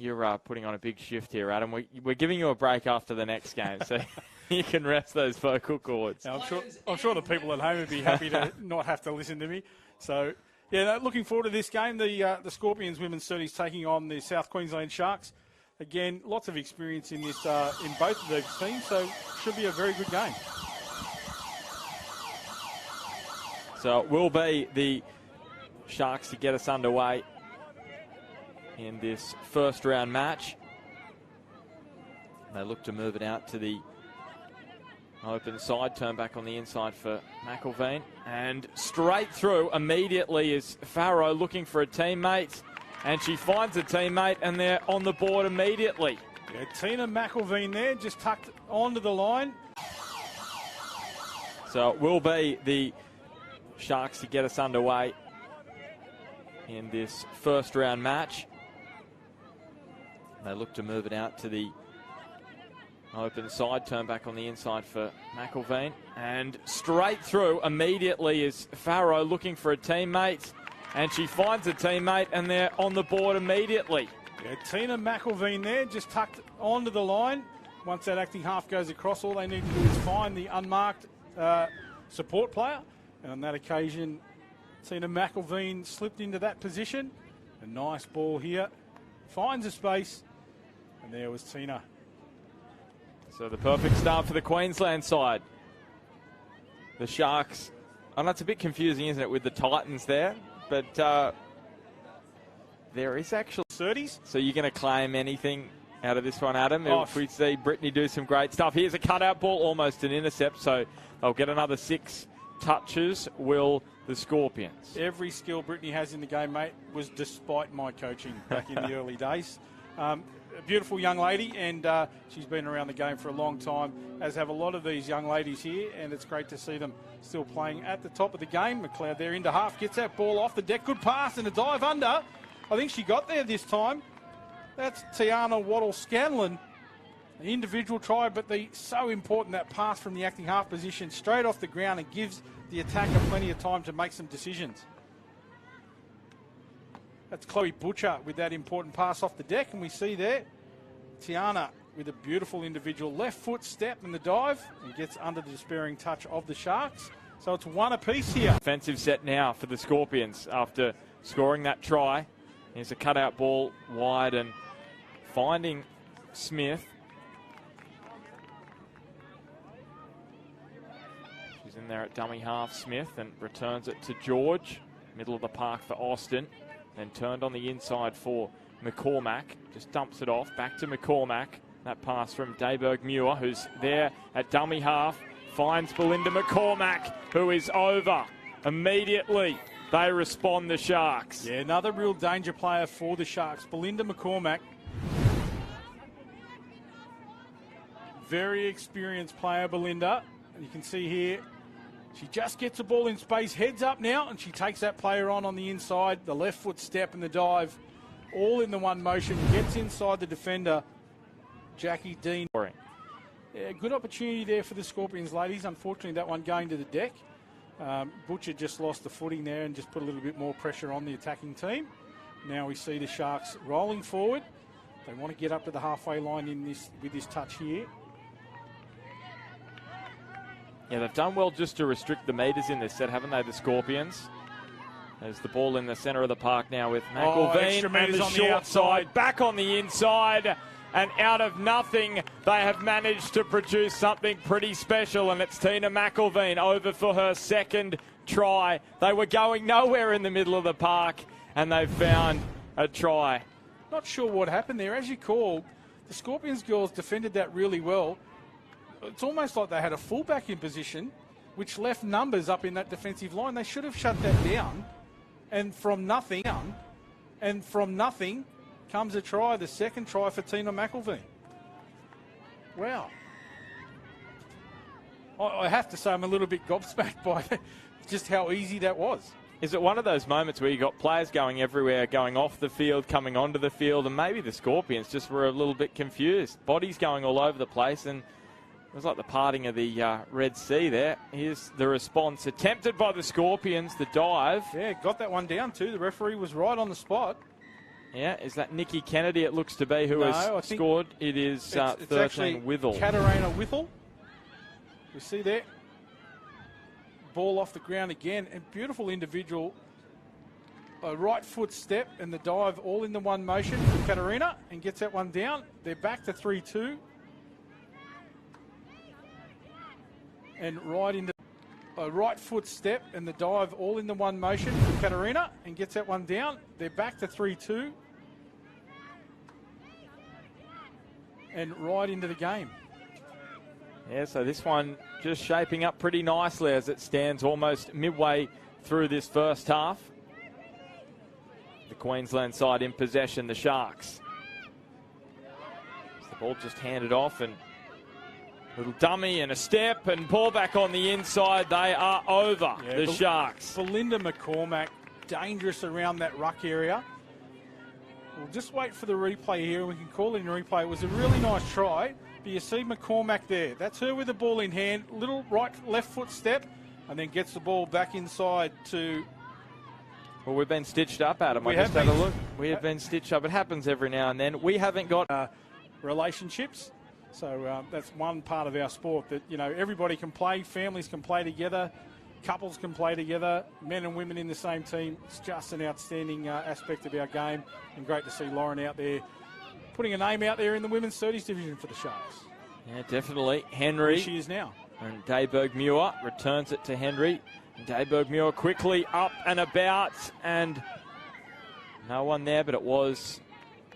you're putting on a big shift here, Adam. We're giving you a break after the next game, so you can rest those vocal cords. Now, I'm sure the people at home would be happy to not have to listen to me. So, yeah, looking forward to this game. The Scorpions women's 30s taking on the South Queensland Sharks. Again, lots of experience in this in both of those teams, so should be a very good game. So it will be the Sharks to get us underway in this first round match. They look to move it out to the open side, turn back on the inside for McElveen, and straight through immediately is Farrow looking for a teammate, and she finds a teammate, and they're on the board immediately. Yeah, Tina McElveen there, just tucked onto the line. So it will be the Sharks to get us underway in this first round match. They look to move it out to the open side, turn back on the inside for McElveen, and straight through immediately is Farrow looking for a teammate, and she finds a teammate, and they're on the board immediately. Yeah, Tina McElveen there, just tucked onto the line. Once that acting half goes across, all they need to do is find the unmarked support player. And on that occasion, Tina McElveen slipped into that position. A nice ball here. Finds a space. And there was Tina. So the perfect start for the Queensland side. The Sharks, I know it's a bit confusing, isn't it, with the Titans there? But there is actually 30s. So you're going to claim anything out of this one, Adam? If we see Brittany do some great stuff. Here's a cutout ball, almost an intercept. So they'll get another 6 touches, will the Scorpions. Every skill Brittany has in the game, mate, was despite my coaching back in the early days. A beautiful young lady, and she's been around the game for a long time, as have a lot of these young ladies here, and it's great to see them still playing at the top of the game. McLeod there into half, gets that ball off the deck. Good pass and a dive under. I think she got there this time. That's Tiana Waddle-Scanlon. An individual try, but so important, that pass from the acting half position straight off the ground, and gives the attacker plenty of time to make some decisions. That's Chloe Butcher with that important pass off the deck, and we see there Tiana with a beautiful individual left foot step in the dive, and gets under the despairing touch of the Sharks. So it's one apiece here. Offensive set now for the Scorpions after scoring that try. Here's a cutout ball wide and finding Smith. She's in there at dummy half, Smith, and returns it to George. Middle of the park for Austin. Then turned on the inside for McCormack. Just dumps it off. Back to McCormack. That pass from Dayberg-Muir, who's there at dummy half. Finds Belinda McCormack, who is over. Immediately, they respond, the Sharks. Yeah, another real danger player for the Sharks. Belinda McCormack. Very experienced player, Belinda. And you can see here, she just gets the ball in space, heads up now, and she takes that player on the inside. The left foot step and the dive, all in the one motion. Gets inside the defender, Jackie Dean. Yeah, good opportunity there for the Scorpions ladies. Unfortunately, that one going to the deck. Butcher just lost the footing there and just put a little bit more pressure on the attacking team. Now we see the Sharks rolling forward. They want to get up to the halfway line with this touch here. Yeah, they've done well just to restrict the metres in this set, haven't they, the Scorpions? There's the ball in the centre of the park now with McElveen, and the short side, back on the inside, and out of nothing, they have managed to produce something pretty special, and it's Tina McElveen over for her second try. They were going nowhere in the middle of the park, and they've found a try. Not sure what happened there. As you called, the Scorpions girls defended that really well. It's almost like they had a fullback in position, which left numbers up in that defensive line. They should have shut that down. And from nothing comes a try, the second try for Tina McElveen. Wow. I have to say I'm a little bit gobsmacked by just how easy that was. Is it one of those moments where you got players going everywhere, going off the field, coming onto the field, and maybe the Scorpions just were a little bit confused? Bodies going all over the place, and it was like the parting of the Red Sea there. Here's the response. Attempted by the Scorpions, the dive. Yeah, got that one down too. The referee was right on the spot. Yeah, is that Nikki Kennedy? It looks to be who has scored. It is 13 Withall. Katarina Withall. You see there. Ball off the ground again. And beautiful individual. A right foot step and the dive all in the one motion for Katarina. And gets that one down. They're back to 3-2. And right into a right foot step and the dive all in the one motion for Katarina. And gets that one down. They're back to 3-2. And right into the game. Yeah, so this one just shaping up pretty nicely as it stands almost midway through this first half. The Queensland side in possession, the Sharks. The ball just handed off and a little dummy and a step and ball back on the inside. They are over, the Sharks. Belinda McCormack, dangerous around that ruck area. We'll just wait for the replay here. We can call it in replay. It was a really nice try. But you see McCormack there. That's her with the ball in hand. Little left foot step. And then gets the ball back inside to... Well, we've been stitched up, Adam. I just had a look. We have been stitched up. It happens every now and then. We haven't got... relationships. So that's one part of our sport that, you know, everybody can play. Families can play together. Couples can play together, men and women in the same team. It's just an outstanding aspect of our game, and great to see Lauren out there putting a name out there in the women's 30s division for the Sharks. Yeah, definitely. Henry. Here she is now. And Dayberg-Muir returns it to Henry. Dayberg-Muir quickly up and about, and no one there, but it was...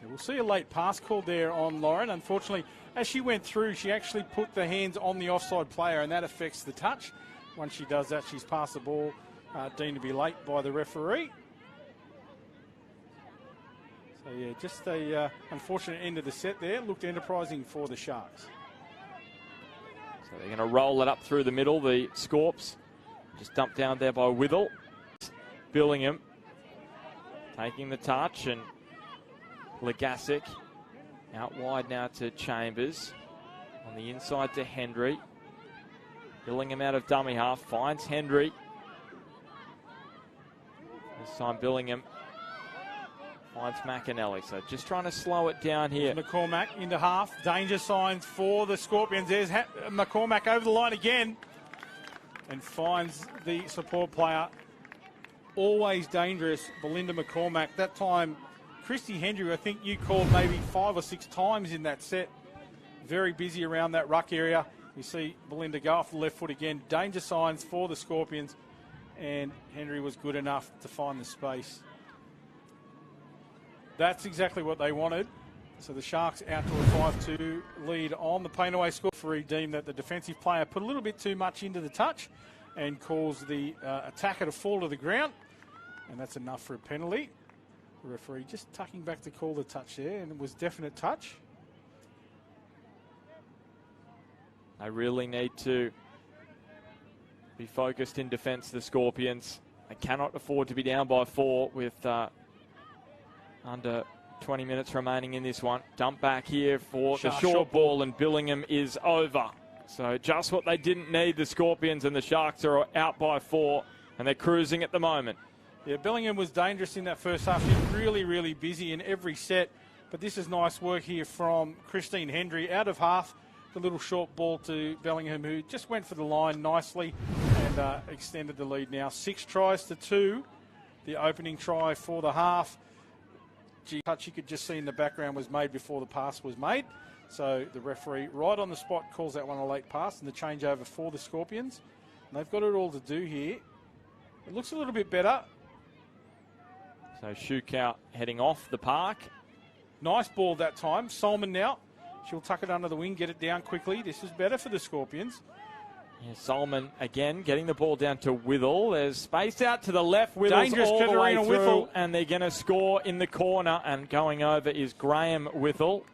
Yeah, we'll see a late pass called there on Lauren. Unfortunately, as she went through, she actually put the hands on the offside player, and that affects the touch. Once she does that, she's passed the ball, deemed to be late by the referee. So, yeah, just a unfortunate end of the set there. Looked enterprising for the Sharks. So they're going to roll it up through the middle. The Scorps just dumped down there by Withall. Billingham taking the touch, and Legasic out wide now to Chambers. On the inside to Hendry. Billingham out of dummy half, finds Hendry. This time Billingham finds McAnally. So just trying to slow it down here. McCormack into half. Danger signs for the Scorpions. There's McCormack over the line again. And finds the support player. Always dangerous, Belinda McCormack. That time, Christy Hendry, I think you called maybe 5 or 6 times in that set. Very busy around that ruck area. You see Belinda go off the left foot again. Danger signs for the Scorpions. And Henry was good enough to find the space. That's exactly what they wanted. So the Sharks out to a 5-2 lead on the paint-away score. Referee deemed that the defensive player put a little bit too much into the touch and caused the attacker to fall to the ground. And that's enough for a penalty. The referee just tucking back to call the touch there, and it was definite touch. They really need to be focused in defence, the Scorpions. They cannot afford to be down by 4 with under 20 minutes remaining in this one. Dump back here for the short ball, and Billingham is over. So just what they didn't need, the Scorpions, and the Sharks are out by 4, and they're cruising at the moment. Yeah, Billingham was dangerous in that first half. He's really, really busy in every set. But this is nice work here from Christine Hendry out of half. The little short ball to Bellingham, who just went for the line nicely and extended the lead now. 6 tries to 2. The opening try for the half. Touch you could just see in the background was made before the pass was made. So the referee right on the spot calls that one a late pass, and the changeover for the Scorpions. And they've got it all to do here. It looks a little bit better. So Shukout heading off the park. Nice ball that time. Solomon now. She'll tuck it under the wing, get it down quickly. This is better for the Scorpions. Yeah, Solomon again getting the ball down to Withall. There's space out to the left. Withall's dangerous all the way through, Withall. and they're going to score in the corner. And going over is Graham Withall.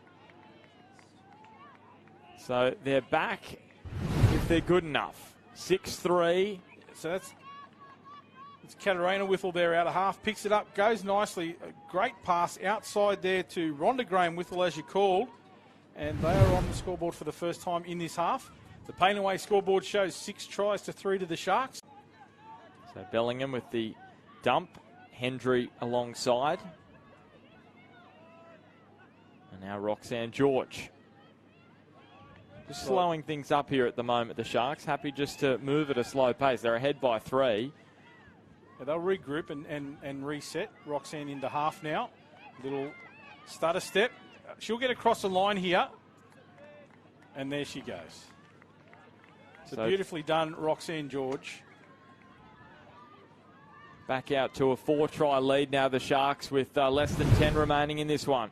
So they're back if they're good enough. 6-3. So it's Katarina Withall there out of half. Picks it up, goes nicely. A great pass outside there to Rhonda Graham Withall, as you called. And they are on the scoreboard for the first time in this half. The paint-away scoreboard shows 6 tries to 3 to the Sharks. So Bellingham with the dump. Hendry alongside. And now Roxanne George. Just slowing things up here at the moment, the Sharks. Happy just to move at a slow pace. They're ahead by 3. Yeah, they'll regroup and reset. Roxanne into half now. Little stutter step. She'll get across the line here. And there she goes. So beautifully done, Roxanne George. Back out to a 4-try lead now, the Sharks, with less than 10 remaining in this one.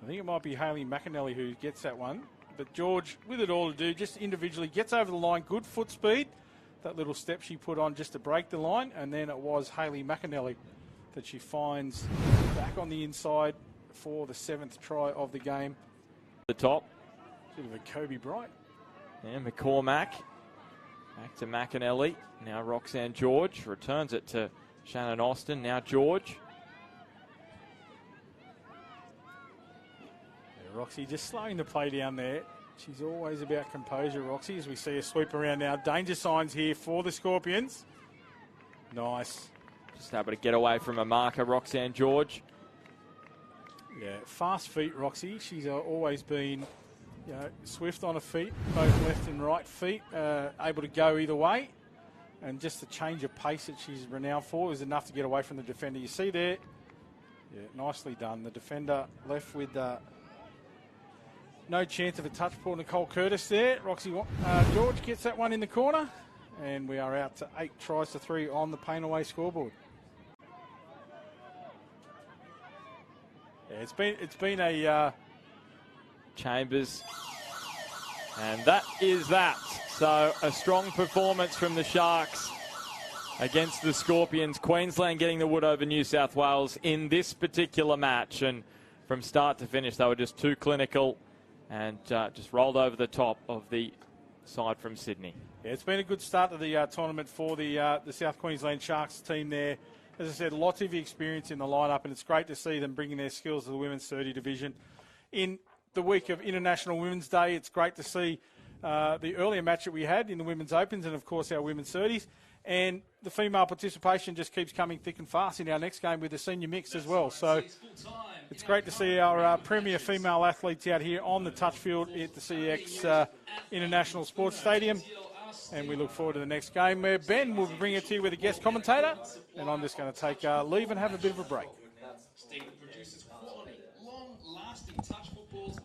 I think it might be Hayley McAnally who gets that one. But George, with it all to do, just individually gets over the line, good foot speed. That little step she put on just to break the line. And then it was Hayley McAnally that she finds back on the inside for the 7th try of the game. The top. Bit of a Kobe Bryant. Yeah, McCormack. Back to McAnally. Now Roxanne George returns it to Shannon Austin. Now George. Roxy just slowing the play down there. She's always about composure, Roxy, as we see her sweep around now. Danger signs here for the Scorpions. Nice. Just able to get away from a marker, Roxanne George. Yeah, fast feet, Roxy. She's always been, swift on her feet, both left and right feet, able to go either way. And just the change of pace that she's renowned for is enough to get away from the defender. You see there, yeah, nicely done. The defender left with no chance of a touch for Nicole Curtis there. Roxy George gets that one in the corner. And we are out to 8 tries to 3 on the Pain Away scoreboard. Yeah, it's been a Chambers. And that is that. So a strong performance from the Sharks against the Scorpions. Queensland getting the wood over New South Wales in this particular match. And from start to finish, they were just too clinical and just rolled over the top of the side from Sydney. Yeah, it's been a good start to the tournament for the South Queensland Sharks team there. As I said, lots of experience in the lineup, and it's great to see them bringing their skills to the women's 30 division. In the week of International Women's Day, it's great to see the earlier match that we had in the Women's Opens and, of course, our Women's 30s. And the female participation just keeps coming thick and fast in our next game with the senior mix as well. So it's great to see our premier female athletes out here on the touch field at the CX International Sports Stadium. And we look forward to the next game where Ben will bring it to you with a guest commentator. And I'm just going to take leave and have a bit of a break. Steve produces quality, long-lasting touch footballs